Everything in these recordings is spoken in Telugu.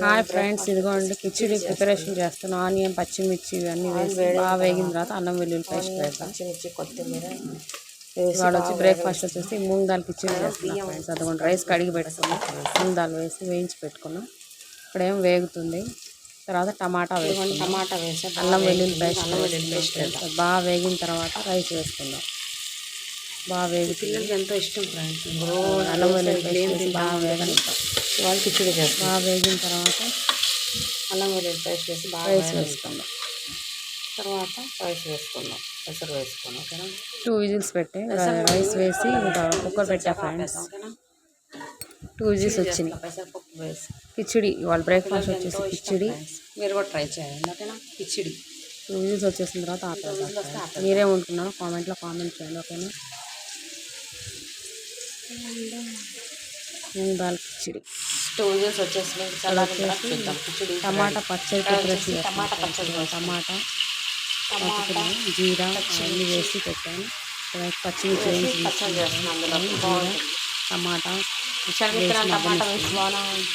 హాయ్ ఫ్రెండ్స్, ఇదిగోండి కిచిడి ప్రిపరేషన్ చేస్తాను. ఆనియన్, పచ్చిమిర్చి ఇవన్నీ వేసి బాగా వేగిన తర్వాత అన్నం వెల్లుల్లి పేస్ట్ వేద్దాం. పచ్చిమిర్చి, కొత్తిమీర ఇవాళ వచ్చి బ్రేక్ఫాస్ట్ వచ్చేసి మూంగ్ దాల్ కిచిడి చేస్తున్నాం ఫ్రెండ్స్. అదిగోండి రైస్ కడిగి పెట్టుకున్నాం, మూంగ్ దాల్ వేసి వేయించి పెట్టుకున్నాం. ఇక్కడేం వేగుతుంది. తర్వాత టమాటా వేసి అల్లం వెల్లుల్లి పేస్ట్ బాగా వేగిన తర్వాత రైస్ వేసుకుందాం. బాగా వేగి పిల్లలకి ఎంతో ఇష్టం ఫ్రెండ్స్. అల్లం వెల్లుల్లి పేస్ట్ వేసి బాగా వేగని వాళ్ళు కిచిడి చేస్తాం. బాగా వేగిన తర్వాత అల్లం వెల్లుల్లి పేస్ట్ వేసి బాగా రైస్ వేసుకుందాం. తర్వాత రైస్ వేసుకుందాం. పెసరు వేసుకున్నాం. ఓకేనా. 2 విజిల్స్ పెట్టి రైస్ వేసి ఇంకా కుక్కర్ పెట్టా ఫ్రెండ్స్. 2 విజిల్స్ వచ్చినాయి. పెసరపప్పు వేసి కిచిడి ఇవాళ బ్రేక్ఫాస్ట్ వచ్చేసి కిచిడి. మీరు కూడా ట్రై చేయండి. ఓకేనా. కిచిడి 2 విజిల్స్ వచ్చేసిన తర్వాత ఆపేద్దాం. మీరేముంటున్నారో కామెంట్లో కామెంట్ చేయండి. ఓకేనా. మూంగ్ దాల్ కిచిడి 2 విజిల్స్ వచ్చేసి కిచిడి. టమాటా పచ్చడి ప్రిపరేషన్ టమాటా జీరా అన్నీ వేసి పెట్టాను. పచ్చిమిర్చి వేసి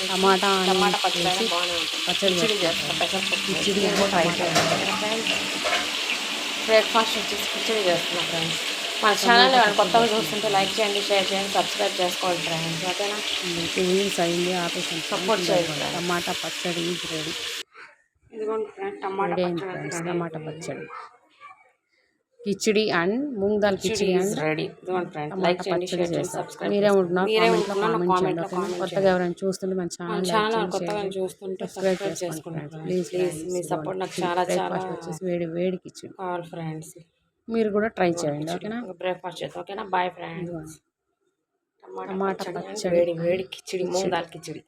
టమాటా టమాటా పచ్చడి కిచిడి ట్రై చేయండి. బ్రేక్ఫాస్ట్ వచ్చేసి కిచిడి చేస్తున్నాం ఫ్రెండ్స్. మన ఛానల్ కొత్తగా చూస్తుంటే లైక్ చేయండి, షేర్ చేయండి, సబ్స్క్రైబ్ చేసుకోండి ఫ్రెండ్స్. ఓకేనా. 2 వీక్స్ అయింది ఆపేసాను. సపోర్ట్ చేయండి. టమాటా పచ్చడి ఈజ్ రెడీ. ఇదిగోండి ఫ్రెండ్స్, టమాటా పచ్చడి khichdi and moong dal khichdi and ready. Tomato పచ్చడి చేస్తాం. మీరేమంటున్నారు కామెంట్లో కామెంట్ చేయండి. కొత్తగా ఎవరైనా చూస్తుంటే మన ఛానల్ కొత్తగా చూస్తుంటే సబ్స్క్రైబ్ చేసుకోండి ప్లీజ్. మీ సపోర్ట్ నాకు చాలా వచ్చేసి వేడి వేడి కిచిడి కావాలి ఫ్రెండ్స్. మీరు కూడా ట్రై చేయండి. ఓకేనా. బ్రేక్ఫాస్ట్ చేద్దాం. ఓకేనా. Bye friends. టమాటా పచ్చడి వేడి కిచిడి, మూంగ్ దాల్ కిచిడి.